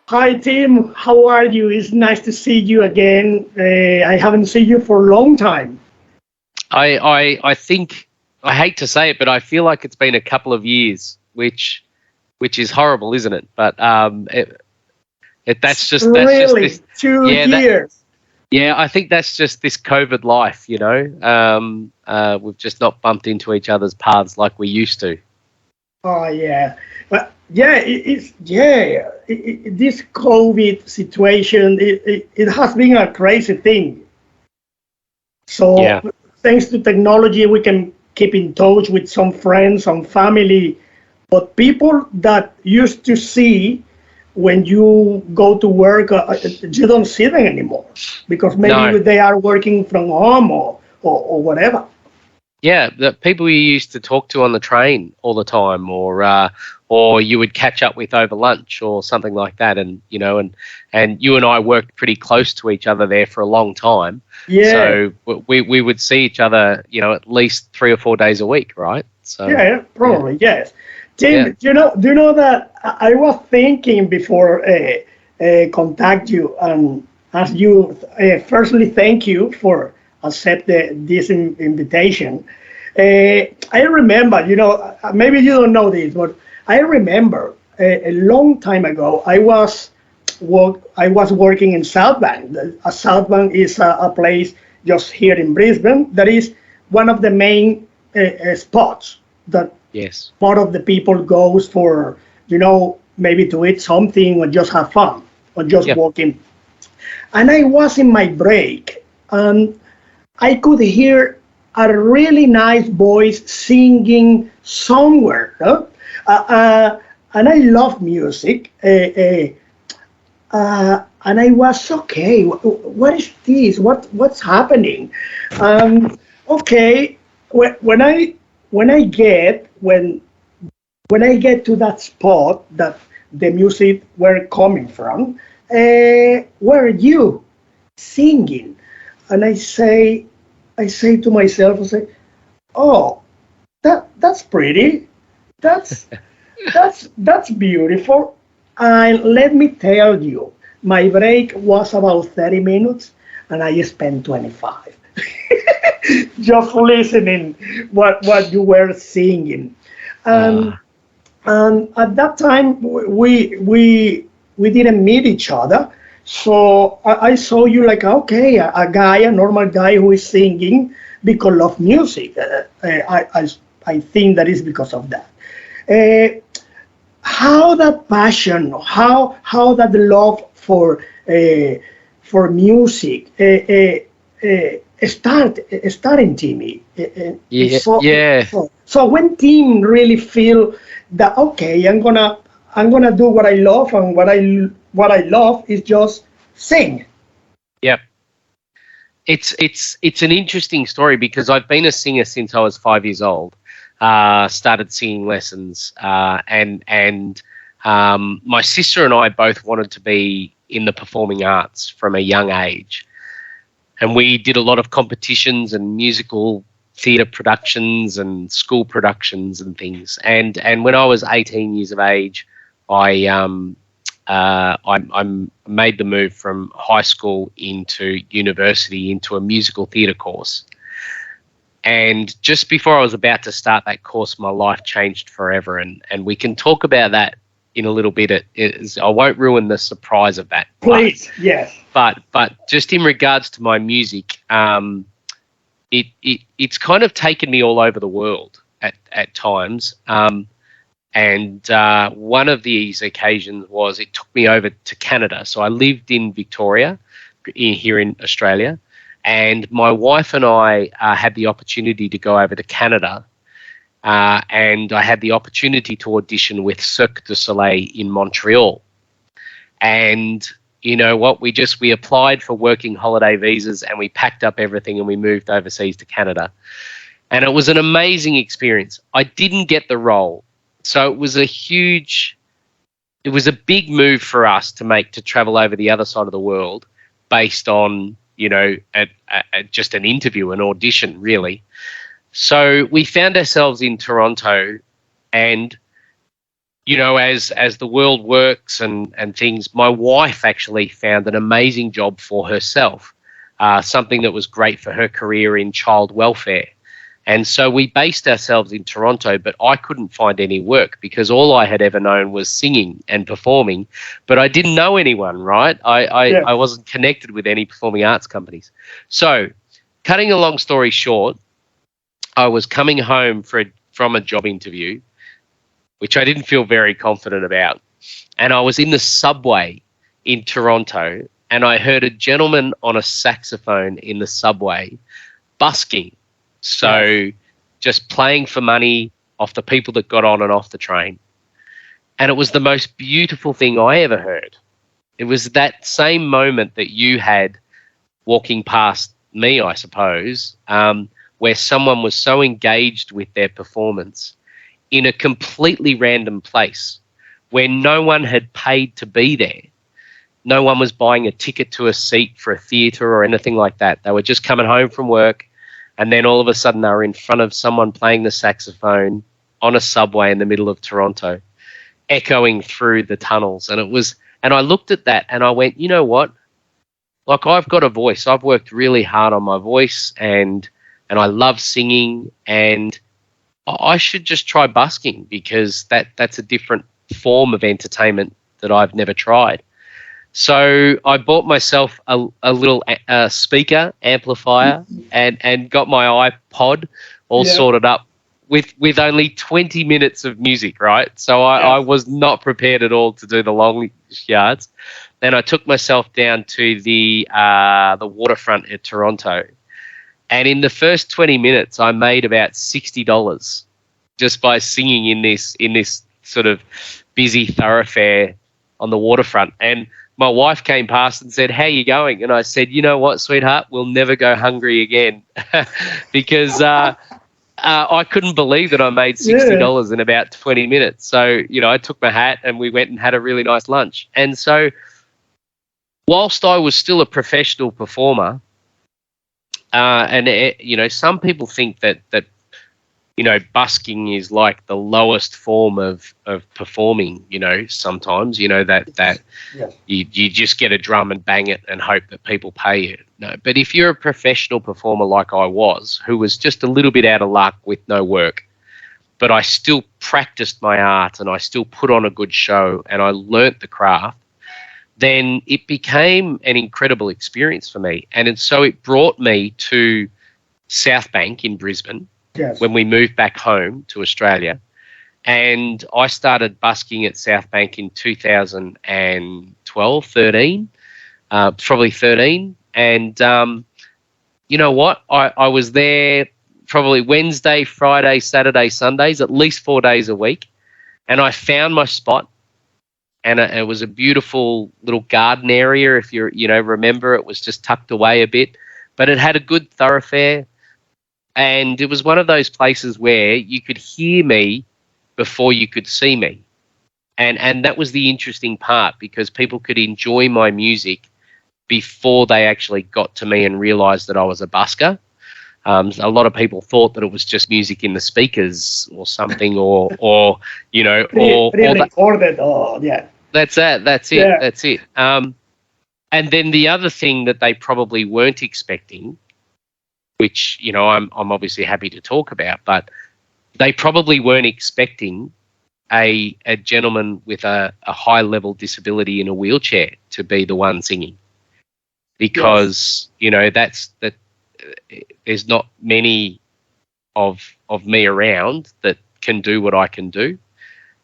Hi, Tim. How are you? It's nice to see you again. I haven't seen you for a long time. I think I hate to say it, but I feel like it's been a couple of years, which is horrible, isn't it? But that's just Really, this. two Yeah, that years. yeah. I think that's just this COVID life. We've just not bumped into each other's paths like we used to. Oh, yeah. But yeah, this COVID situation, it has been a crazy thing. So Yeah, thanks to technology, we can keep in touch with some friends, some family, but people that used to see when you go to work, you don't see them anymore because maybe no. they are working from home or whatever. Yeah, the people you used to talk to on the train all the time, or you would catch up with over lunch or something like that, and you and I worked pretty close to each other there for a long time, Yeah, so we would see each other, at least 3 or 4 days a week, right? So yeah, yeah, probably yes. Tim, yeah, do you know that I was thinking before contact you and ask you firstly thank you for accept this invitation. I remember, maybe you don't know this, but I remember a long time ago I was working in South Bank. South Bank is a place just here in Brisbane that is one of the main spots that yes, part of the people goes for, maybe to eat something or just have fun or just yeah, walking. And I was in my break and I could hear a really nice voice singing somewhere. No? And I love music. And I was okay. What is this? What's happening? Um, okay, when I get when I get to that spot that the music were coming from, where are you singing? And I say to myself, I say, oh, that's pretty. That's that's beautiful. And let me tell you, my break was about 30 minutes, and I spent 25 just listening what you were singing. And uh, and at that time we didn't meet each other, so I saw you like okay, a normal guy who is singing because of music. I think that is because of that. Uh, how that passion, how that love for music starting Timmy. yeah, So, yeah. so when team really feel that okay, I'm gonna do what I love, and what I love is just sing. Yep. It's an interesting story because I've been a singer since I was 5 years old. Started singing lessons, and my sister and I both wanted to be in the performing arts from a young age, and we did a lot of competitions and musical theatre productions and school productions and things. And when I was 18 years of age, I I made the move from high school into university into a musical theatre course. And just before I was about to start that course, my life changed forever. And we can talk about that in a little bit. I won't ruin the surprise of that. Please, yes. But just in regards to my music, it's kind of taken me all over the world at times. And one of these occasions was it took me over to Canada. So I lived in Victoria, here in Australia, and my wife and I had the opportunity to go over to Canada, and I had the opportunity to audition with Cirque du Soleil in Montreal. And you know what? We applied for working holiday visas, and we packed up everything and we moved overseas to Canada. And it was an amazing experience. I didn't get the role. So it was a big move for us to make, to travel over the other side of the world based on, just an interview, an audition, really. So we found ourselves in Toronto, and as the world works and things, my wife actually found an amazing job for herself, something that was great for her career in child welfare. And so we based ourselves in Toronto, but I couldn't find any work because all I had ever known was singing and performing, but I didn't know anyone, right? I wasn't connected with any performing arts companies. So cutting a long story short, I was coming home from a job interview, which I didn't feel very confident about. And I was in the subway in Toronto, and I heard a gentleman on a saxophone in the subway busking. So just playing for money off the people that got on and off the train. And it was the most beautiful thing I ever heard. It was that same moment that you had walking past me, I suppose, where someone was so engaged with their performance in a completely random place where no one had paid to be there. No one was buying a ticket to a seat for a theatre or anything like that. They were just coming home from work, and then all of a sudden they were in front of someone playing the saxophone on a subway in the middle of Toronto, echoing through the tunnels. And I looked at that and I went, you know what? Like, I've got a voice. I've worked really hard on my voice, and I love singing, and I should just try busking because that's a different form of entertainment that I've never tried. So I bought myself a little speaker amplifier and got my iPod all sorted up with only 20 minutes of music, right? So I was not prepared at all to do the long yards. Then I took myself down to the waterfront at Toronto. And in the first 20 minutes, I made about $60 just by singing in this sort of busy thoroughfare on the waterfront. And my wife came past and said, "How you going?" And I said, "You know what, sweetheart, we'll never go hungry again," because I couldn't believe that I made $60 in about 20 minutes. So, I took my hat and we went and had a really nice lunch. And so whilst I was still a professional performer, some people think that busking is like the lowest form of performing, sometimes, that you just get a drum and bang it and hope that people pay you. No, but if you're a professional performer like I was, who was just a little bit out of luck with no work, but I still practiced my art and I still put on a good show and I learnt the craft, then it became an incredible experience for me. And so it brought me to South Bank in Brisbane when we moved back home to Australia. And I started busking at South Bank in 2012, 13, probably 13. And you know what? I was there probably Wednesday, Friday, Saturday, Sundays, at least 4 days a week. And I found my spot. And it was a beautiful little garden area. If you remember, it was just tucked away a bit, but it had a good thoroughfare. And it was one of those places where you could hear me before you could see me. And that was the interesting part, because people could enjoy my music before they actually got to me and realised that I was a busker. A lot of people thought that it was just music in the speakers or something, or pre-recorded. That's it. Yeah. That's it. And then the other thing that they probably weren't expecting, which I'm obviously happy to talk about, but they probably weren't expecting a gentleman with a high level disability in a wheelchair to be the one singing, because there's not many of me around that can do what I can do.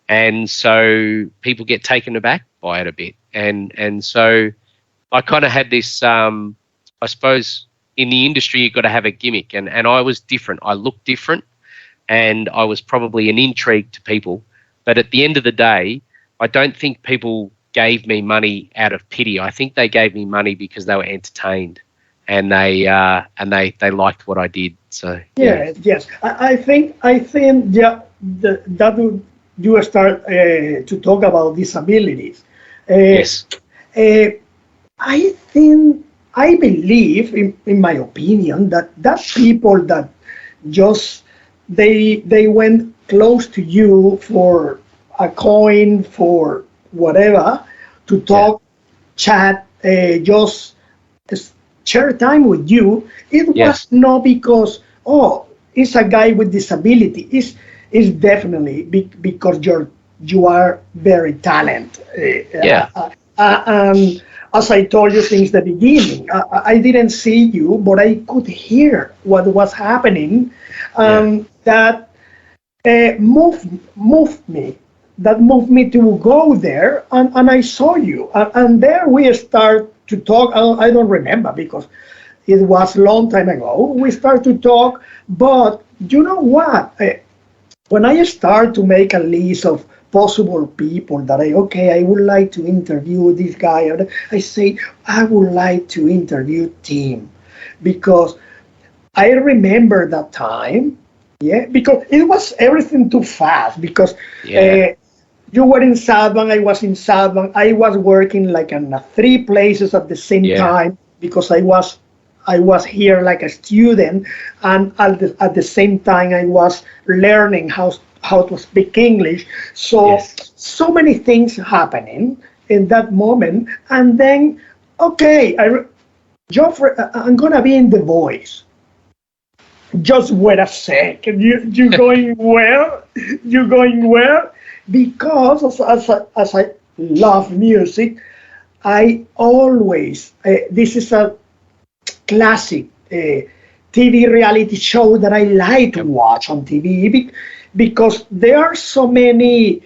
And so people get taken aback by it a bit. And so I kind of had this, I suppose in the industry, you've got to have a gimmick. And I was different. I looked different, and I was probably an intrigue to people. But at the end of the day, I don't think people gave me money out of pity. I think they gave me money because they were entertained, and they liked what I did. So yes, I think that you start to talk about disabilities. Yes. I believe, in my opinion, that people that just they went close to you for a coin for whatever to talk, chat, just share time with you. It was not because, oh, it's a guy with disability. It's definitely because you are very talented. As I told you since the beginning, I didn't see you, but I could hear what was happening. That moved me. That moved me to go there, and I saw you. And there we start to talk. I don't remember because it was a long time ago. We start to talk, but you know what? When I start to make a list of possible people that I would like to interview this guy, I say, I would like to interview Tim, because I remember that time, because it was everything too fast, because you were in Southbank, I was in Southbank, I was working like in 3 places at the same time, because I was here like a student, and at the same time I was learning how to speak English. So so many things happening in that moment, and then Geoffrey, I'm gonna be in The Voice. Just wait a second. You going where? You going where? Because as I love music, I always this is a classic TV reality show that I like to watch on TV, because there are so many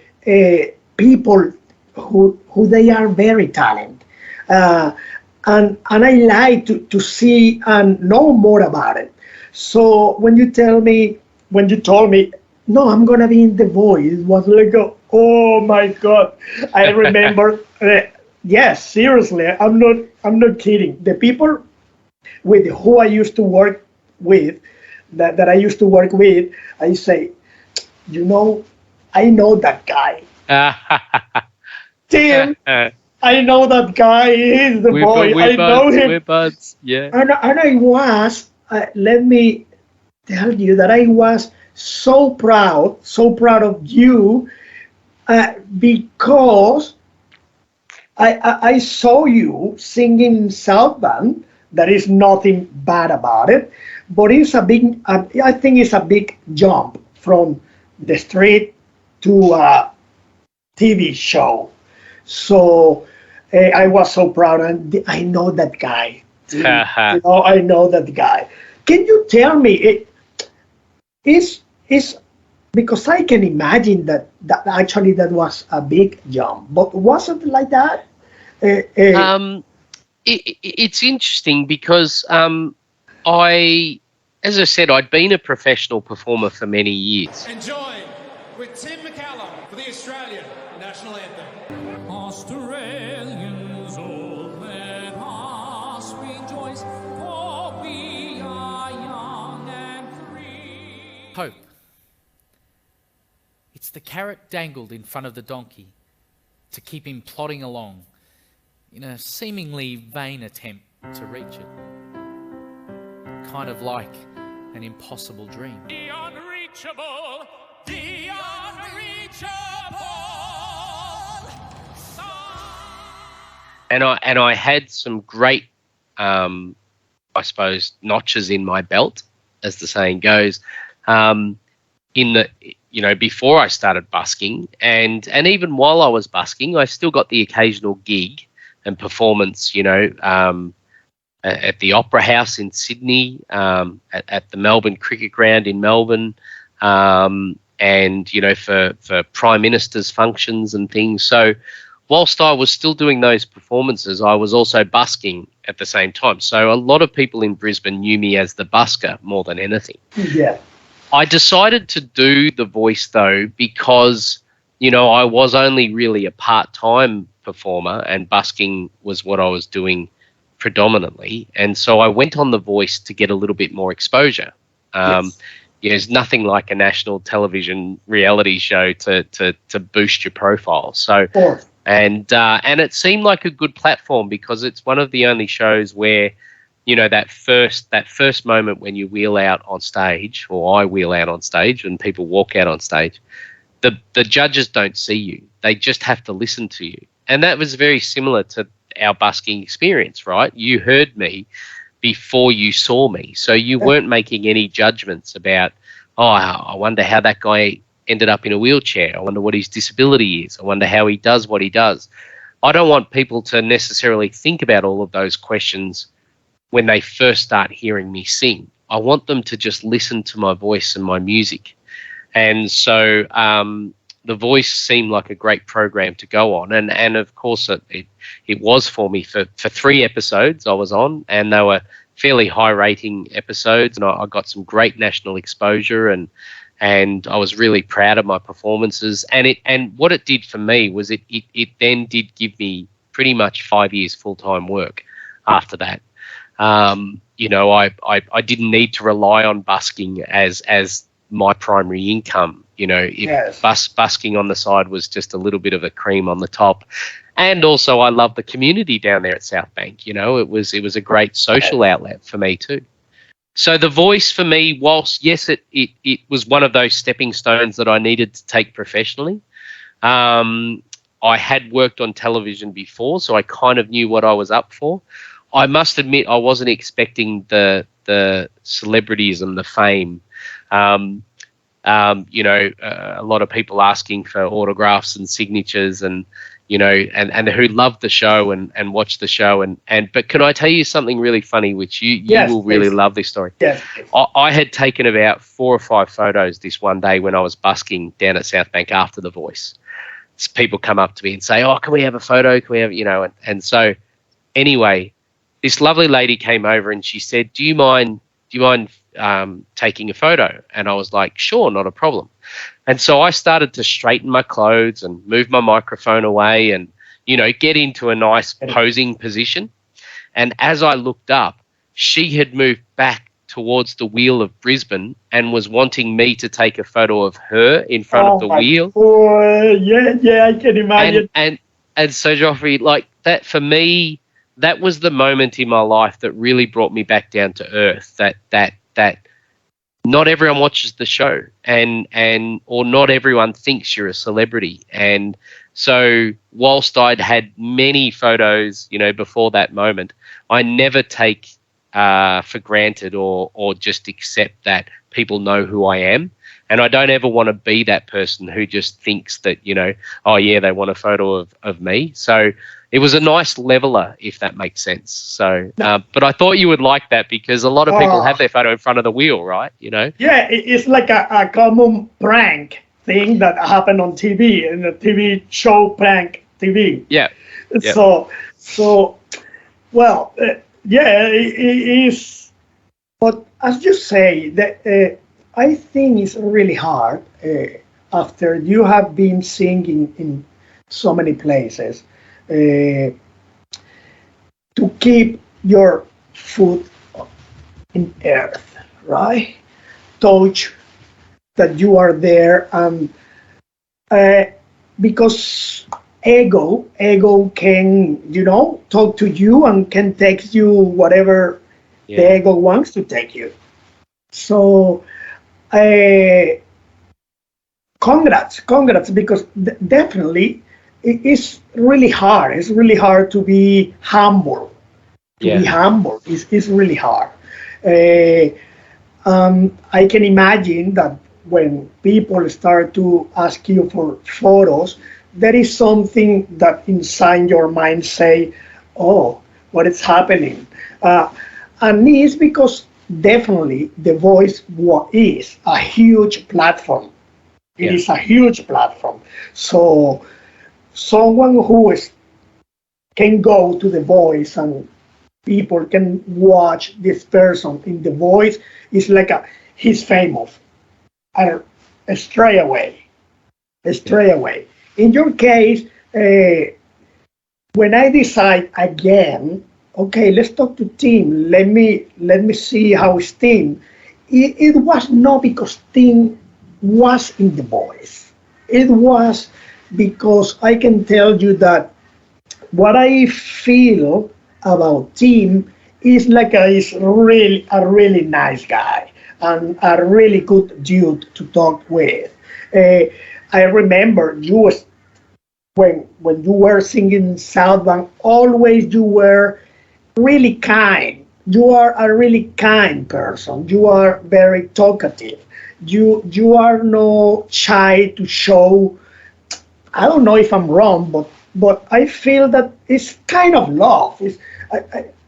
people who they are very talented, and I like to see and know more about it. So when you told me, no, I'm gonna be in The Voice, it was like, oh my God! I remember. Yes, seriously, I'm not kidding. The people with who I used to work with, that I used to work with, I say, I know that guy. Tim, I know that guy. He's the boy. I know him. We're buds, yeah. And I was, let me tell you that I was so proud of you, because I saw you singing South Band. There is nothing bad about it, but it's a big. I think it's a big jump from the street to a TV show. So I was so proud, and I know that guy. I know that guy. Can you tell me? Is because I can imagine that actually that was a big jump, but was it like that? It's interesting because as I said, I'd been a professional performer for many years. Enjoy with Tim Mc Callum for the Australian national anthem. Australians, all let us rejoice, for we are young and free. Hope. It's the carrot dangled in front of the donkey to keep him plodding along in a seemingly vain attempt to reach it. Kind of like an impossible dream. The unreachable, the unreachable. And I had some great, I suppose, notches in my belt, as the saying goes, before I started busking, and even while I was busking, I still got the occasional gig and performance, at the Opera House in Sydney, at the Melbourne Cricket Ground in Melbourne, and for Prime Minister's functions and things. So whilst I was still doing those performances, I was also busking at the same time. So a lot of people in Brisbane knew me as the busker more than anything. Yeah. I decided to do The Voice, though, because, I was only really a part-time performer and busking was what I was doing predominantly. And so I went on The Voice to get a little bit more exposure. There's nothing like a national television reality show to boost your profile. So, and it seemed like a good platform because it's one of the only shows where, that first moment when you wheel out on stage, or I wheel out on stage and people walk out on stage, the judges don't see you. They just have to listen to you. And that was very similar to our busking experience, right? You heard me before you saw me. So you weren't making any judgments about, oh, I wonder how that guy ended up in a wheelchair. I wonder what his disability is. I wonder how he does what he does. I don't want people to necessarily think about all of those questions when they first start hearing me sing. I want them to just listen to my voice and my music. And so The Voice seemed like a great program to go on. And of course, it was for me for 3 episodes I was on, and they were fairly high-rating episodes, and I got some great national exposure, and I was really proud of my performances. And what it did for me was it then did give me pretty much 5 years full-time work after that. You know, I didn't need to rely on busking as my primary income. You know, if busking on the side was just a little bit of a cream on the top. And also I love the community down there at South Bank. You know, it was a great social outlet for me too. So The Voice for me, whilst yes, it was one of those stepping stones that I needed to take professionally. I had worked on television before, so I kind of knew what I was up for. I must admit I wasn't expecting the celebrityism, the fame. You know, a lot of people asking for autographs and signatures, and you know, and who loved the show and watched the show, but can I tell you something really funny, which you will really love this story. Yes. I had taken about 4 or 5 photos this one day when I was busking down at South Bank after The Voice. So people come up to me and say, "Oh, can we have a photo? Can we have," you know, and so anyway, this lovely lady came over and she said, "Do you mind taking a photo?" And I was like, "Sure, not a problem." And so I started to straighten my clothes and move my microphone away and, you know, get into a nice posing position. And as I looked up, she had moved back towards the wheel of Brisbane and was wanting me to take a photo of her in front of the wheel. Yeah, I can imagine. And so, Joffrey, like that for me, that was the moment in my life that really brought me back down to earth. That not everyone watches the show, or not everyone thinks you're a celebrity. And so, whilst I'd had many photos, you know, before that moment, I never take for granted or just accept that people know who I am. And I don't ever want to be that person who just thinks that, you know, oh yeah, they want a photo of me. So it was a nice leveler, if that makes sense. So, but I thought you would like that because a lot of people have their photo in front of the wheel, right? You know? Yeah, it's like a common prank thing that happened on TV, in a TV show, prank TV. Yeah. Yep. So, well, yeah, it is. But as you say, that I think it's really hard after you have been singing in so many places. To keep your foot in earth, right? Touch that you are there, and because ego can, you know, talk to you and can text you whatever the ego wants to take you. So, congrats, because definitely. It's really hard. It's really hard to be humble. Be humble is really hard. I can imagine that when people start to ask you for photos, there is something that inside your mind say, "Oh, what is happening?" And it's because definitely The Voice is a huge platform. It is a huge platform. So someone who can go to The Voice and people can watch this person in The Voice is like he's famous straight away. In your case, when I decide again, okay, let's talk to Tim. Let me see how it's Tim. It was not because Tim was in The Voice. It was because I can tell you that what I feel about Tim is like he's a really nice guy and a really good dude to talk with. I remember you was when you were singing Southbound, always you were really kind. You are a really kind person. You are very talkative. You are not shy to show. I don't know if I'm wrong, but I feel that it's kind of love.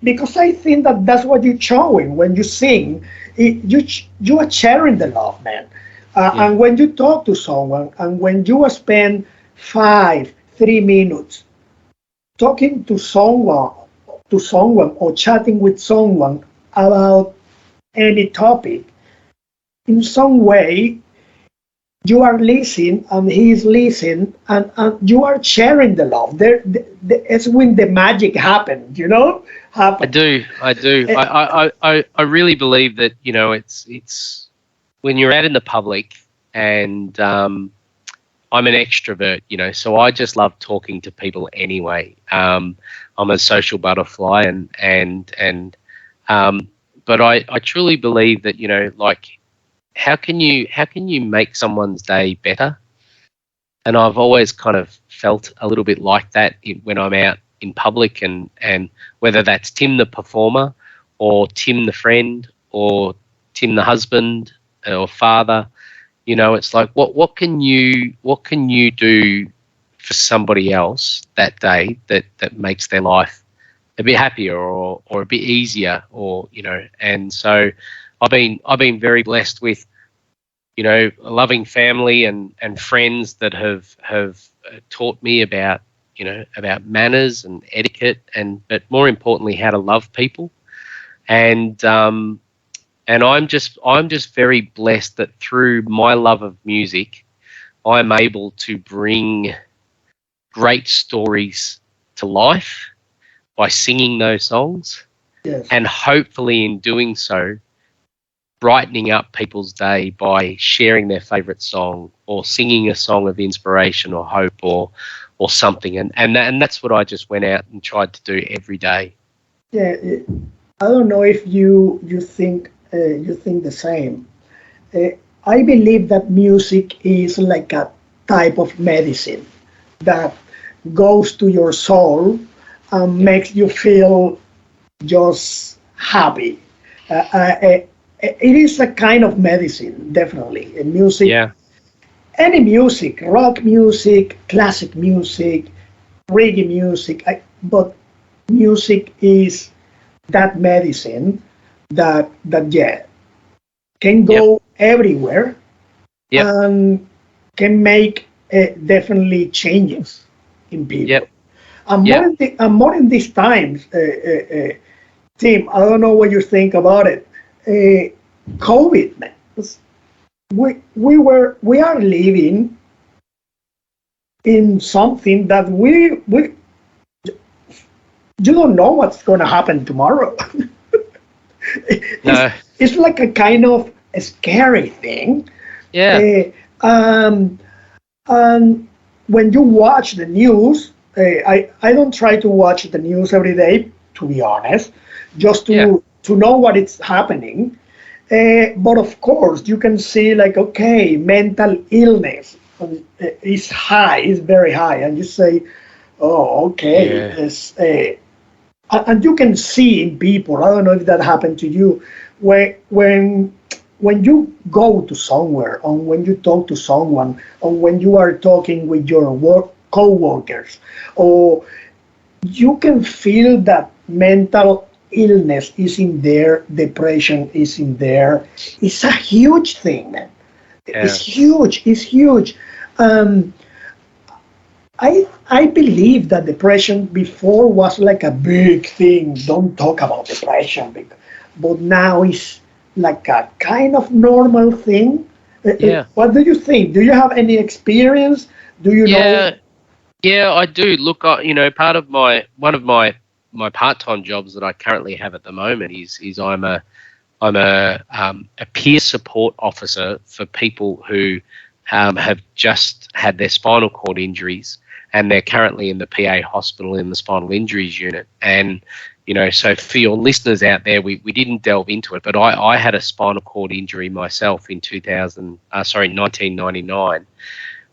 Because I think that that's what you're showing when you sing. You are sharing the love, man. And when you talk to someone, and when you spend 3 minutes talking to someone or chatting with someone about any topic, in some way you are listening and he is listening, and you are sharing the love. It's when the magic happens, I do. I really believe that, it's when you're out in the public, and I'm an extrovert, so I just love talking to people anyway. I'm a social butterfly, but I truly believe that, like, how can you make someone's day better? And I've always kind of felt a little bit like that when I'm out in public, and whether that's Tim the performer, or Tim the friend, or Tim the husband or father, it's like what can you do for somebody else that day that makes their life a bit happier or a bit easier, and so I've been very blessed with, a loving family and friends that have taught me about manners and etiquette, but more importantly, how to love people. And I'm just very blessed that through my love of music, I'm able to bring great stories to life by singing those songs. Yes. And hopefully in doing so, brightening up people's day by sharing their favorite song or singing a song of inspiration or hope or something. And that's what I just went out and tried to do every day. Yeah, I don't know if you think the same. I believe that music is like a type of medicine that goes to your soul and makes you feel just happy. It is a kind of medicine, definitely. Music, Yeah. any music, rock music, classic music, reggae music, but music is that medicine that can go everywhere and can make definitely changes in people. And more in these times, Tim, I don't know what you think about it. COVID, man. We are living in something that we you don't know what's going to happen tomorrow. It's like a kind of a scary thing. Yeah. And when you watch the news, I don't try to watch the news every day, to be honest, just to know what is happening. But of course, you can see like, okay, mental illness is high, is very high, and you say, oh, okay. And you can see in people, I don't know if that happened to you, when you go to somewhere, or when you talk to someone, or when you are talking with your co-workers, or you can feel that mental illness is in there, depression is in there. It's a huge thing, man. Yeah. It's huge. I believe that depression before was like a big thing. Don't talk about depression, but now it's like a kind of normal thing. What do you think? Do you have any experience? Do you know? Yeah, I do. Look, part of one of my part-time jobs that I currently have at the moment is I'm a peer support officer for people who have just had their spinal cord injuries, and they're currently in the PA hospital in the spinal injuries unit. And so for your listeners out there, we didn't delve into it, but I had a spinal cord injury myself in 1999,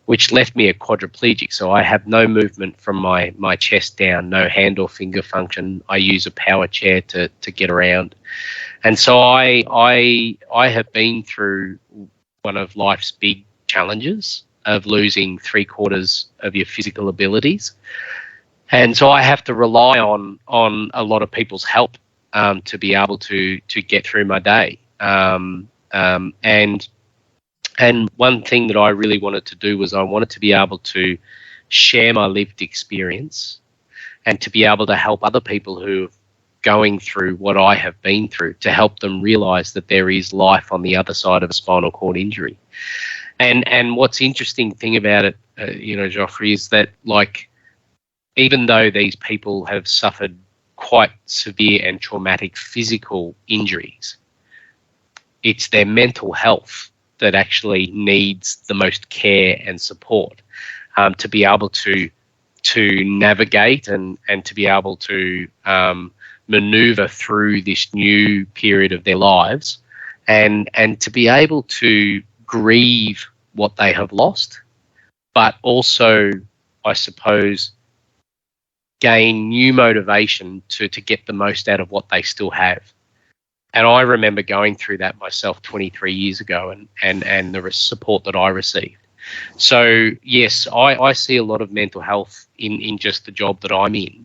which left me a quadriplegic. So I have no movement from my chest down, no hand or finger function. I use a power chair to get around. And so I have been through one of life's big challenges of losing 3/4 of your physical abilities. And so I have to rely on a lot of people's help to be able to get through my day. And one thing that I really wanted to do was I wanted to be able to share my lived experience and to be able to help other people who are going through what I have been through, to help them realize that there is life on the other side of a spinal cord injury. And what's interesting thing about it, Joffrey, is that, like, even though these people have suffered quite severe and traumatic physical injuries, it's their mental health that actually needs the most care and support to be able to navigate and to be able to maneuver through this new period of their lives, and to be able to grieve what they have lost, but also, I suppose, gain new motivation to get the most out of what they still have. And I remember going through that myself 23 years ago, and the support that I received. So yes, I see a lot of mental health in just the job that I'm in,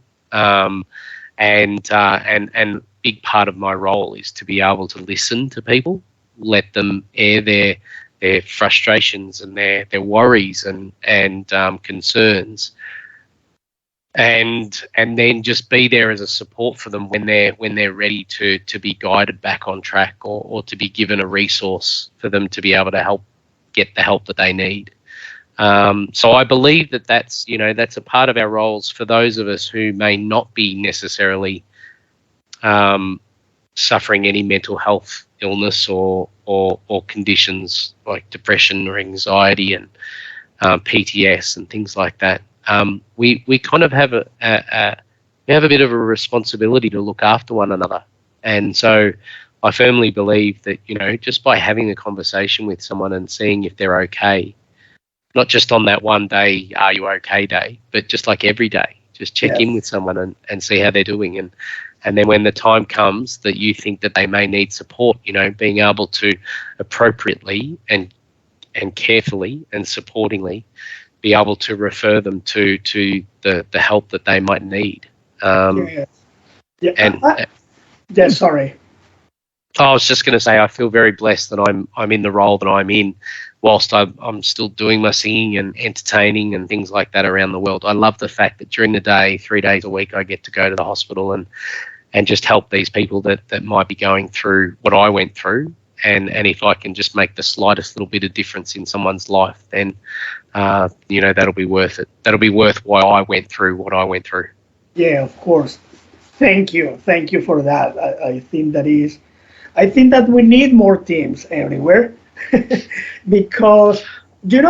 and big part of my role is to be able to listen to people, let them air their frustrations and their worries and concerns. And then just be there as a support for them when they're ready to be guided back on track, or to be given a resource for them to be able to get the help that they need. So I believe that's a part of our roles for those of us who may not be necessarily suffering any mental health illness or conditions like depression or anxiety and PTS and things like that. We kind of have a bit of a responsibility to look after one another. And so I firmly believe that, just by having a conversation with someone and seeing if they're okay, not just on that one day, are you okay day, but just like every day, just check in with someone and see how they're doing. And then when the time comes that you think that they may need support, being able to appropriately and carefully and supportingly be able to refer them to the help that they might need. Sorry. I was just going to say, I feel very blessed that I'm in the role that I'm in, whilst I'm still doing my singing and entertaining and things like that around the world. I love the fact that during the day, 3 days a week, I get to go to the hospital and just help these people that might be going through what I went through. And if I can just make the slightest little bit of difference in someone's life, then that'll be worth it. That'll be worth why I went through what I went through. Yeah, of course. Thank you for that. I think that we need more teams everywhere, because you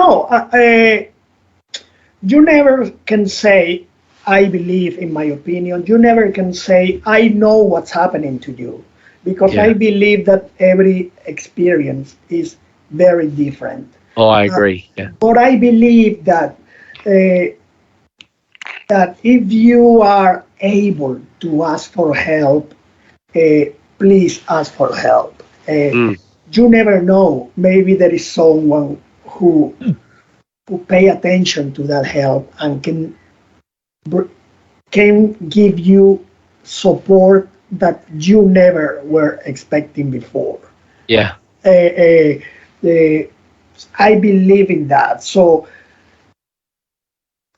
never can say, I believe, in my opinion, you never can say, I know what's happening to you, because I believe that every experience is very different. Oh, I agree. But I believe that that if you are able to ask for help, please ask for help. You never know. Maybe there is someone who pay attention to that help and can give you support that you never were expecting before. Yeah. I believe in that. So,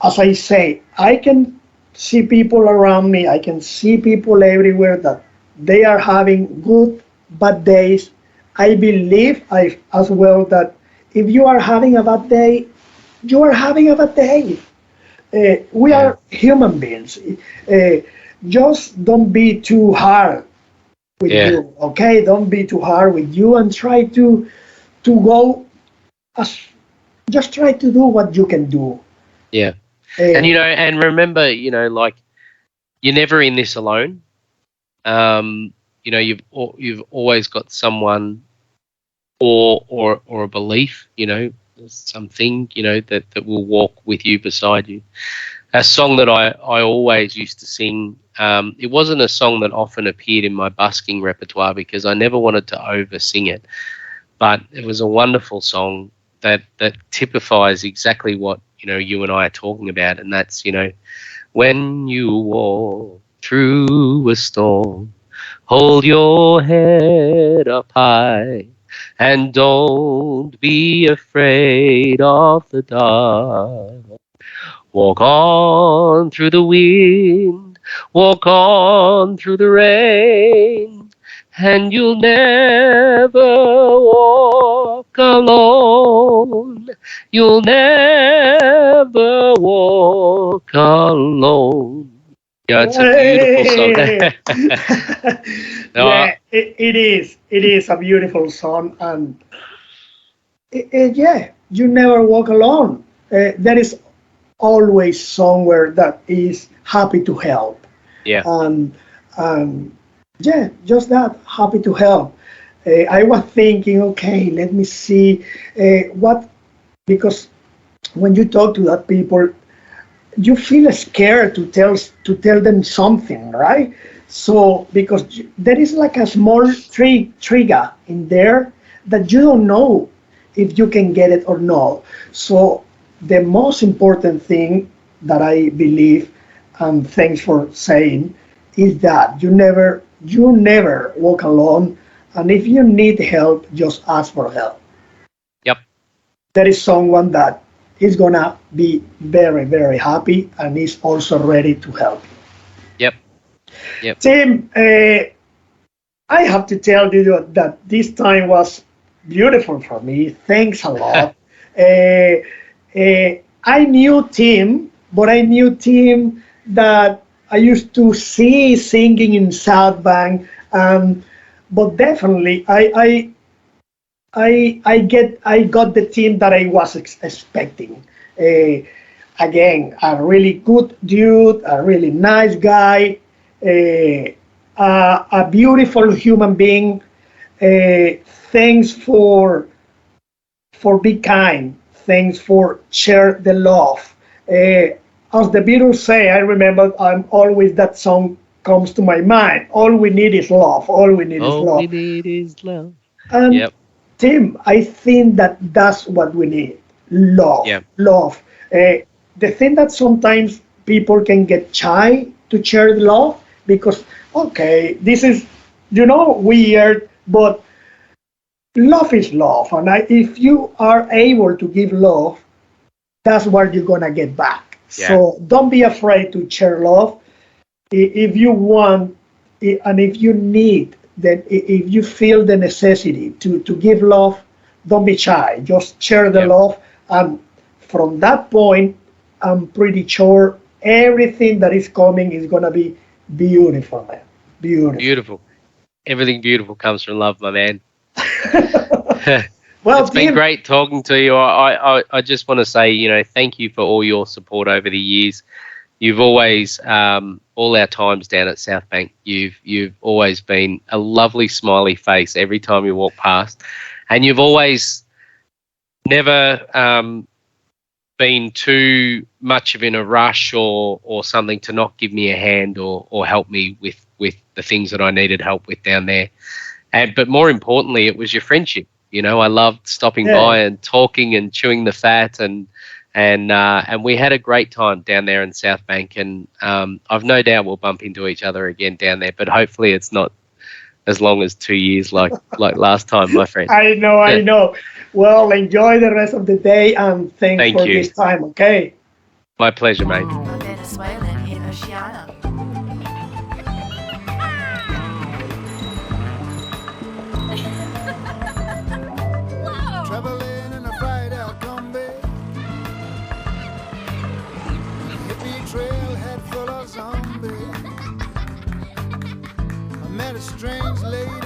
as I say, I can see people around me, I can see people everywhere that they are having good, bad days. I believe as well that if you are having a bad day, you are having a bad day. We are human beings. Just don't be too hard with you, okay? Don't be too hard with you, and try to go just try to do what you can do. Yeah. And remember, like, you're never in this alone. You've always got someone or a belief, something, that will walk with you, beside you. A song that I always used to sing. It wasn't a song that often appeared in my busking repertoire because I never wanted to over sing it, but it was a wonderful song that typifies exactly what you and I are talking about, and that's when you walk through a storm, hold your head up high, and don't be afraid of the dark. Walk on through the wind, walk on through the rain, and you'll never walk alone. You'll never walk alone. Yeah, it's a beautiful song. Yeah, it is. It is a beautiful song, and yeah, you never walk alone. There is always somewhere that is happy to help. Yeah. Yeah, just that, happy to help. I was thinking, okay, let me see because when you talk to that people, you feel scared to tell them something, right? So because there is like a small trigger in there that you don't know if you can get it or not. So the most important thing that I believe, and thanks for saying, is that you never walk alone, and if you need help, just ask for help. Yep. There is someone that is gonna be very, very happy and is also ready to help you. Yep. Tim, I have to tell you that this time was beautiful for me. Thanks a lot. I knew Tim, but I knew Tim that I used to see singing in South Bank. But definitely, I got the Tim that I was expecting. Again, a really good dude, a really nice guy, a beautiful human being. Thanks for be kind. Thanks for share the love. As the Beatles say, I remember always that song comes to my mind. All we need is love. All we need is love. All we need is love. And Yep. Tim, I think that's what we need. Love. Yeah. Love. The thing that sometimes people can get shy to share love because, okay, this is, weird, but love is love, and if you are able to give love, that's what you're gonna get back. Yeah. So don't be afraid to share love. If you want, and if you need, that if you feel the necessity to give love, don't be shy. Just share the love, and from that point, I'm pretty sure everything that is coming is gonna be beautiful, man. Beautiful. Everything beautiful comes from love, my man. Well, it's been Tim, great talking to you. I just want to say, thank you for all your support over the years. You've always, all our times down at South Bank, you've always been a lovely smiley face every time you walk past, and you've always never been too much of in a rush or something to not give me a hand or help me with the things that I needed help with down there. But more importantly, it was your friendship. I loved stopping by and talking and chewing the fat, and we had a great time down there in South Bank. And I've no doubt we'll bump into each other again down there. But hopefully, it's not as long as 2 years like last time, my friend. I know. Well, enjoy the rest of the day, and thanks Thank for you. this time. Okay. My pleasure, mate. Venezuelan in Oceania. Traveling in a fried-out combi, hippie trailhead full of zombies. I met a strange lady